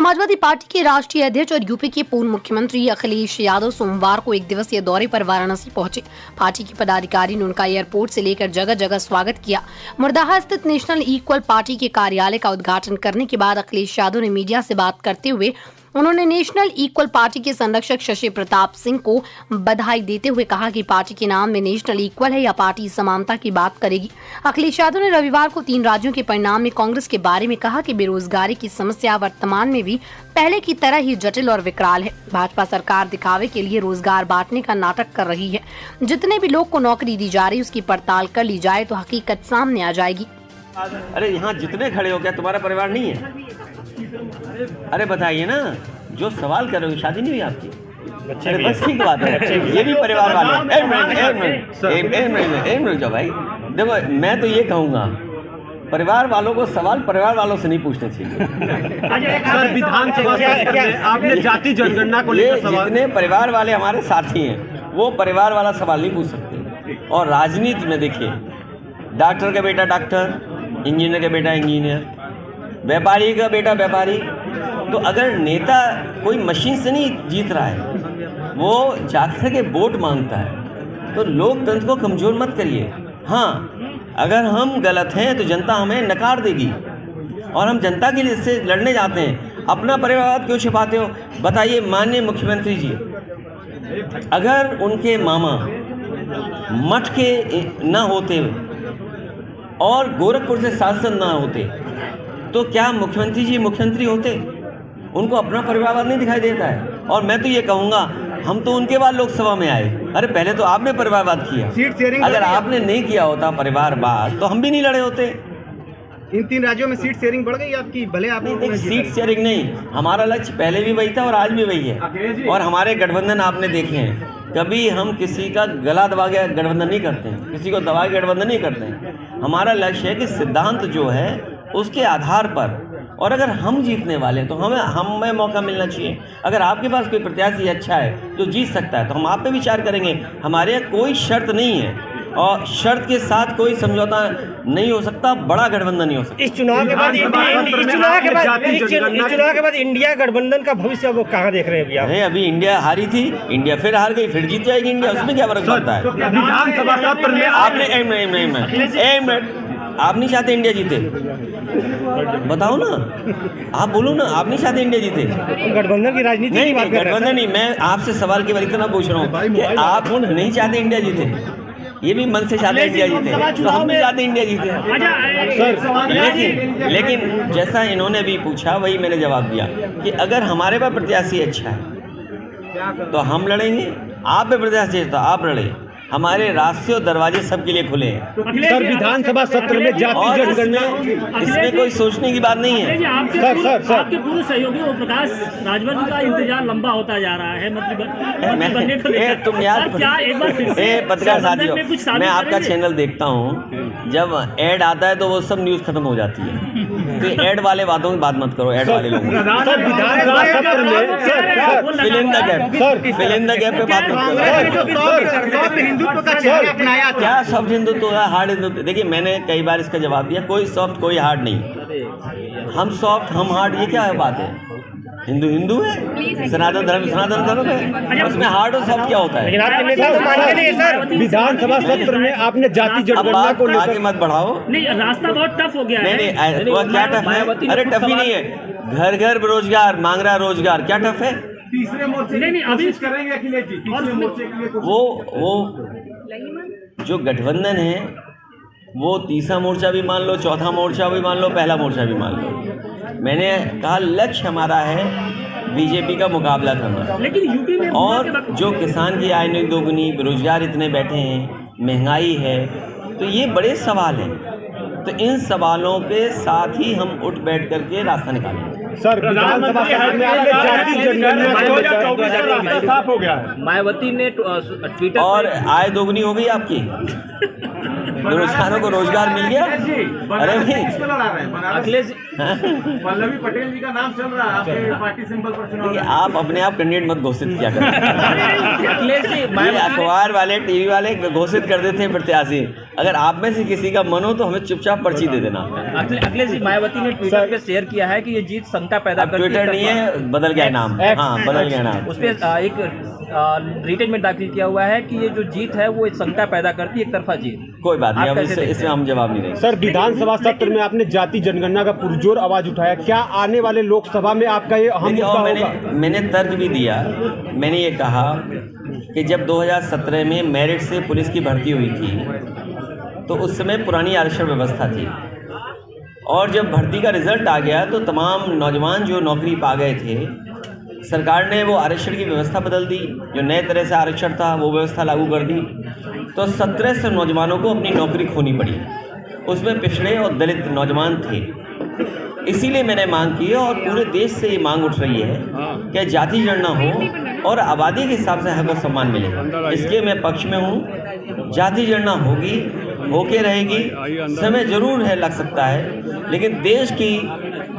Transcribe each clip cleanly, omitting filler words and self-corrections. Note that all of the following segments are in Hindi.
समाजवादी पार्टी के राष्ट्रीय अध्यक्ष और यूपी के पूर्व मुख्यमंत्री अखिलेश यादव सोमवार को एक दिवसीय दौरे पर वाराणसी पहुंचे। पार्टी के पदाधिकारी ने उनका एयरपोर्ट से लेकर जगह जगह स्वागत किया। मुर्दाहा स्थित नेशनल इक्वल पार्टी के कार्यालय का उद्घाटन करने के बाद अखिलेश यादव ने मीडिया से बात करते हुए उन्होंने नेशनल इक्वल पार्टी के संरक्षक शशि प्रताप सिंह को बधाई देते हुए कहा कि पार्टी के नाम में नेशनल इक्वल है या पार्टी समानता की बात करेगी। अखिलेश यादव ने रविवार को 3 राज्यों के परिणाम में कांग्रेस के बारे में कहा कि बेरोजगारी की समस्या वर्तमान में भी पहले की तरह ही जटिल और विकराल है। भाजपा सरकार दिखावे के लिए रोजगार बांटने का नाटक कर रही है। जितने भी लोग को नौकरी दी जा रही उसकी पड़ताल कर ली जाए तो हकीकत सामने आ जाएगी। अरे यहाँ जितने खड़े हो, क्या तुम्हारा परिवार नहीं है? अरे बताइए ना, जो सवाल कर रहे हो शादी नहीं हुई आपकी? अरे बस ठीक बात है, ये भी परिवार वाले। एक मिनट जाओ भाई, देखो मैं तो ये कहूँगा परिवार वालों को सवाल परिवार वालों से नहीं पूछने चाहिए। सर विधानसभा आपने जाति जनगणना को लेकर सवाल, जितने परिवार वाले हमारे साथी हैं वो परिवार वाला सवाल नहीं पूछ सकते। और राजनीति में देखिए, डॉक्टर का बेटा डॉक्टर, इंजीनियर का बेटा इंजीनियर, व्यापारी का बेटा व्यापारी। तो अगर नेता कोई मशीन से नहीं जीत रहा है, वो जाकर के वोट मांगता है, तो लोकतंत्र को कमज़ोर मत करिए। हाँ, अगर हम गलत हैं तो जनता हमें नकार देगी और हम जनता के लिए इससे लड़ने जाते हैं। अपना परिवार क्यों छिपाते हो? बताइए माननीय मुख्यमंत्री जी, अगर उनके मामा मठ के ना होते और गोरखपुर से सांसद ना होते तो क्या मुख्यमंत्री जी मुख्यमंत्री होते? उनको अपना परिवारवाद नहीं दिखाई देता है। और मैं तो ये कहूँगा, हम तो उनके बाद लोकसभा में आए। अरे पहले तो आपने परिवारवाद किया, सीट शेयरिंग अगर आपने नहीं किया होता परिवारवाद तो हम भी नहीं लड़े होते। इन 3 राज्यों में सीट शेयरिंग बढ़ गई आपकी, भले आप नहीं, सीट शेयरिंग नहीं, हमारा लक्ष्य पहले भी वही था और आज भी वही है। और हमारे गठबंधन आपने देखे हैं, कभी हम किसी का गला दबा के गठबंधन नहीं करते हैं, किसी को दबा के गठबंधन नहीं करते हैं। हमारा लक्ष्य है कि सिद्धांत जो है उसके आधार पर, और अगर हम जीतने वाले हैं तो हमें मौका मिलना चाहिए। अगर आपके पास कोई प्रत्याशी अच्छा है जो जीत सकता है तो हम आप पे विचार करेंगे। हमारे यहाँ कोई शर्त नहीं है और शर्त के साथ कोई समझौता नहीं हो सकता, बड़ा गठबंधन नहीं हो सकता। इस चुनाव के बाद इंडिया गठबंधन का भविष्य वो कहाँ देख रहे हैं अभी आप? नहीं, अभी इंडिया हारी थी, इंडिया फिर हार गई, फिर जीत जाएगी इंडिया, उसमें क्या फर्क पड़ता है? आपने आप नहीं चाहते इंडिया जीते? बताओ ना, आप बोलो ना, आप नहीं चाहते इंडिया जीते? गठबंधन की राजनीति नहीं, गठबंधन नहीं, मैं आपसे सवाल के बारे इतना पूछ रहा हूँ कि आप नहीं चाहते इंडिया जीते? ये भी मन से चाहते इंडिया जीते, तो हम भी चाहते इंडिया जीते। लेकिन जैसा इन्होंने भी पूछा वही मैंने जवाब दिया कि अगर हमारे पास प्रत्याशी अच्छा है तो हम लड़ेंगे, आप पे प्रत्याशी है तो आप लड़े। हमारे रास्ते और दरवाजे सबके लिए खुले हैं। सर विधानसभा सत्र में जाति जनगणना, इसमें कोई सोचने की बात नहीं है। सर आपके पूर्व सहयोगी ओम प्रकाश राजभर का इंतजार लंबा होता जा रहा है तुम यार पत्रकार साथियों, मैं आपका चैनल देखता हूँ, जब ऐड आता है तो वो सब न्यूज़ खत्म हो जाती है। तो ऐड वाले बातों की बात मत करो, ऐड वाले लोगों फिल्म द गैप पे बात मत करो। क्या सॉफ्ट हिंदुत्व है, हार्ड हिंदुत्व? देखिए मैंने कई बार इसका जवाब दिया, कोई सॉफ्ट कोई हार्ड नहीं। हम सॉफ्ट हम हार्ड, ये क्या है बात है? हिंदू है, सनातन धर्म है, उसमें हार्ड और सॉफ्ट क्या होता है? विधानसभा सत्र में आपने जाति जनगणना को लेकर आगे मत बढ़ाओ। नहीं, रास्ता बहुत टफ हो गया है। नहीं, वो क्या टफ है? अरे टफ ही नहीं है, घर घर रोजगार मांग रहा, रोजगार क्या टफ है? तीसरे मोर्चे नहीं अभी करेंगे अखिलेश जी, तीसरे मोर्चे के लिए वो जो गठबंधन है वो तीसरा मोर्चा भी मान लो, चौथा मोर्चा भी मान लो, पहला मोर्चा भी मान लो। मैंने कहा लक्ष्य हमारा है बीजेपी का मुकाबला करना। लेकिन यूपी में और जो किसान की आय नहीं दोगुनी, बेरोजगार इतने बैठे हैं, महंगाई है, तो ये बड़े सवाल हैं। तो इन सवालों के साथ ही हम उठ बैठ करके रास्ता निकालेंगे। सर मायावती ने ट्विटर और आय दोगुनी हो गई आपकी। बेरोजगारों को रोजगार मिल गया। अरे भाई अखिलेश पल्लवी पटेल जी का नाम चल रहा है आपके पार्टी सिंबल पर चुनाव। देखिए, आप अपने आप कैंडिडेट मत घोषित किया करें। अखिलेश जी ये अखबार वाले, टीवी वाले घोषित कर देते हैं प्रत्याशी। अगर आप में से किसी का मन हो तो हमें चुपचाप पर्ची दे देना। अखिलेश जी, मायावती ने ट्विटर पे शेयर किया है कि ये जीत शंका पैदा अब करती है। ट्विटर नहीं है, बदल गया नाम। हाँ, बदल गया नाम। उस पर एक रिटेन में दाखिल किया हुआ है कि ये जो जीत है वो एक शंका पैदा करती है, एक तरफा जीत। कोई बात नहीं, आप अब कैसे इसमें हम जवाब नहीं देंगे। सर, विधानसभा सत्र में आपने जाति जनगणना का पुरजोर आवाज उठाया, क्या आने वाले लोकसभा में आपका ये अहम देखिए, मुद्दा और होगा? मैंने तर्क भी दिया। मैंने ये कहा कि जब 2017 में मेरिट से पुलिस की भर्ती हुई थी तो उस समय पुरानी आरक्षण व्यवस्था थी, और जब भर्ती का रिजल्ट आ गया तो तमाम नौजवान जो नौकरी पा गए थे, सरकार ने वो आरक्षण की व्यवस्था बदल दी। जो नए तरह से आरक्षण था वो व्यवस्था लागू कर दी, तो 1700 नौजवानों को अपनी नौकरी खोनी पड़ी। उसमें पिछड़े और दलित नौजवान थे। इसीलिए मैंने मांग की है, और पूरे देश से ये मांग उठ रही है कि जाति गणना हो और आबादी के हिसाब से हक और सम्मान मिले। इसके मैं पक्ष में हूँ। जाति गणना होगी, होके रहेगी। समय जरूर है, लग सकता है, लेकिन देश की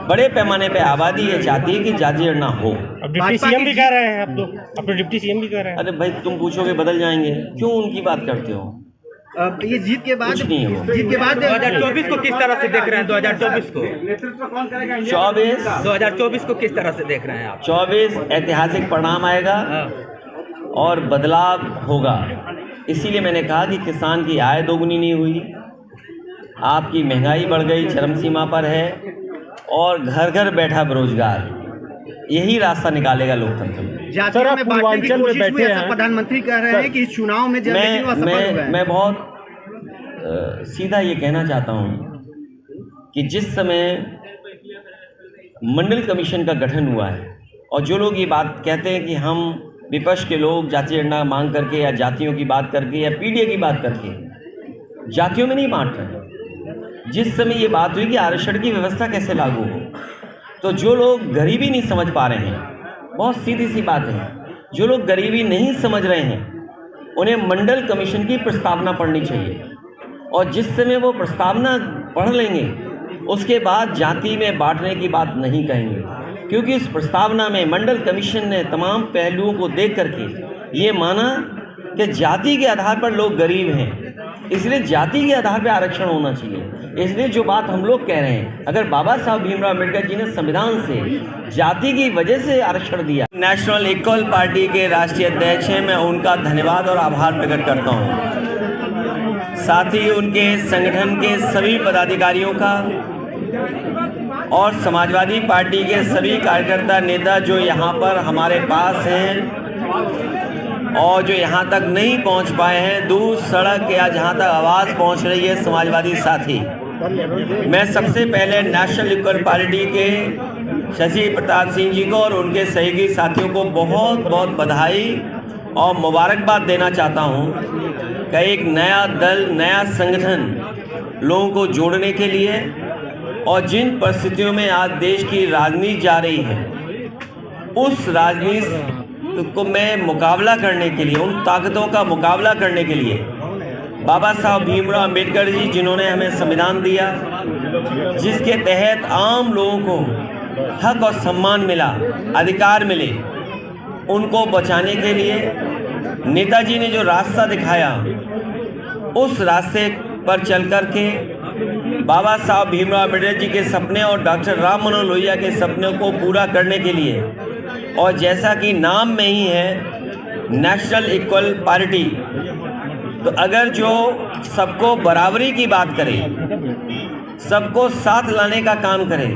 बड़े पैमाने पे आबादी ये चाहती है कि जाति गणना हो। अब डिप्टी सीएम भी कह रहे हैं, अब तो अपने डिप्टी सीएम भी कह रहे हैं। अरे भाई, तुम पूछोगे बदल जाएंगे, क्यों उनकी बात करते हो? अब ये जीत के बाद कुछ नहीं है वो। जीत के बाद 2024 को किस तरह से देख रहे हैं? 2024 को 2024 को किस तरह से देख रहे हैं आप? 24 ऐतिहासिक परिणाम आएगा और बदलाव होगा। इसीलिए मैंने कहा कि किसान की आय दोगुनी नहीं हुई, आपकी महंगाई बढ़ गई, चरम सीमा पर है, और घर घर बैठा बेरोजगार। यही रास्ता निकालेगा लोकतंत्र में। जातियों में बांटने की कोशिश हुई, ऐसा प्रधानमंत्री कह रहे हैं कि इस चुनाव में मैं बहुत सीधा ये कहना चाहता हूँ कि जिस समय मंडल कमीशन का गठन हुआ है, और जो लोग ये बात कहते हैं कि हम विपक्ष के लोग जाति गणना मांग करके या जातियों की बात करके या पीडीए की बात करके जातियों में नहीं बांट रहे। जिस समय ये बात हुई कि आरक्षण की व्यवस्था कैसे लागू हो, तो जो लोग गरीबी नहीं समझ पा रहे हैं, बहुत सीधी सी बात है, जो लोग गरीबी नहीं समझ रहे हैं उन्हें मंडल कमीशन की प्रस्तावना पढ़नी चाहिए, और जिस समय वो प्रस्तावना पढ़ लेंगे उसके बाद जाति में बांटने की बात नहीं कहेंगे, क्योंकि इस प्रस्तावना में मंडल कमीशन ने तमाम पहलुओं को देख करके ये माना कि जाति के आधार पर लोग गरीब हैं, इसलिए जाति के आधार पर आरक्षण होना चाहिए। इसलिए जो बात हम लोग कह रहे हैं, अगर बाबा साहब भीमराव अम्बेडकर जी ने संविधान से जाति की वजह से आरक्षण दिया। नेशनल इक्वल पार्टी के राष्ट्रीय अध्यक्ष हैं, मैं उनका धन्यवाद और आभार प्रकट करता हूं। साथ ही उनके संगठन के सभी पदाधिकारियों का और समाजवादी पार्टी के सभी कार्यकर्ता नेता जो यहाँ पर हमारे पास हैं और जो यहाँ तक नहीं पहुँच पाए हैं, दूर सड़क या जहाँ तक आवाज़ पहुँच रही है समाजवादी साथी, मैं सबसे पहले नेशनल इक्वल पार्टी के शशि प्रताप सिंह जी को और उनके सहयोगी साथियों को बहुत बहुत बधाई और मुबारकबाद देना चाहता हूँ कि एक नया दल, नया संगठन लोगों को जोड़ने के लिए, और जिन परिस्थितियों में आज देश की राजनीति जा रही है उस राजनीति को मैं मुकाबला करने के लिए, उन ताकतों का मुकाबला करने के लिए बाबा साहब भीमराव अम्बेडकर जी जिन्होंने हमें संविधान दिया, जिसके तहत आम लोगों को हक और सम्मान मिला, अधिकार मिले, उनको बचाने के लिए नेताजी ने जो रास्ता दिखाया उस रास्ते पर चल कर के बाबा साहब भीमराव अम्बेडकर जी के सपने और डॉक्टर राम मनोहर लोहिया के सपनों को पूरा करने के लिए, और जैसा कि नाम में ही है नेशनल इक्वल पार्टी, तो अगर जो सबको बराबरी की बात करे, सबको साथ लाने का काम करे,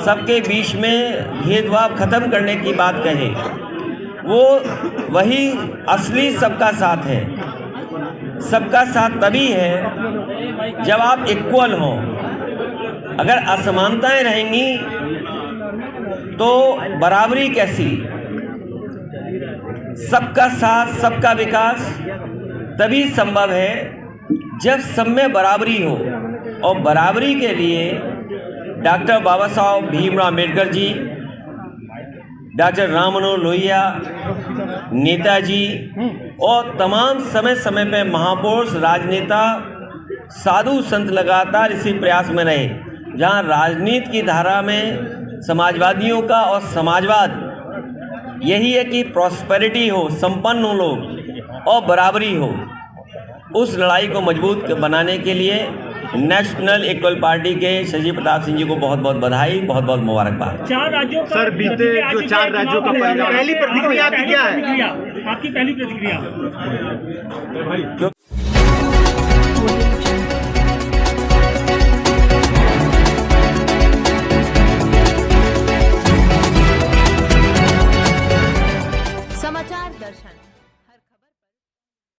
सबके बीच में भेदभाव खत्म करने की बात कहे, वो वही असली सबका साथ है। सबका साथ तभी है जब आप इक्वल हों। अगर असमानताएं रहेंगी तो बराबरी कैसी? सबका साथ, सबका विकास तभी संभव है जब सब में बराबरी हो, और बराबरी के लिए डॉक्टर बाबा साहब भीमराव अम्बेडकर जी, डॉक्टर राम मनोहर लोहिया, नेताजी और तमाम समय समय पे महापुरुष राजनेता साधु संत लगातार इसी प्रयास में रहे, जहां राजनीति की धारा में समाजवादियों का और समाजवाद यही है कि प्रॉस्पेरिटी हो, संपन्न हो लोग और बराबरी हो। उस लड़ाई को मजबूत बनाने के लिए नेशनल इक्वल पार्टी के शशि प्रताप सिंह जी को बहुत बहुत बधाई, बहुत बहुत मुबारकबाद। 4 राज्यों का सर, बीते जो 4 राज्यों का परिणाम, पहली प्रतिक्रिया आपकी क्या है? आपकी पहली प्रतिक्रिया।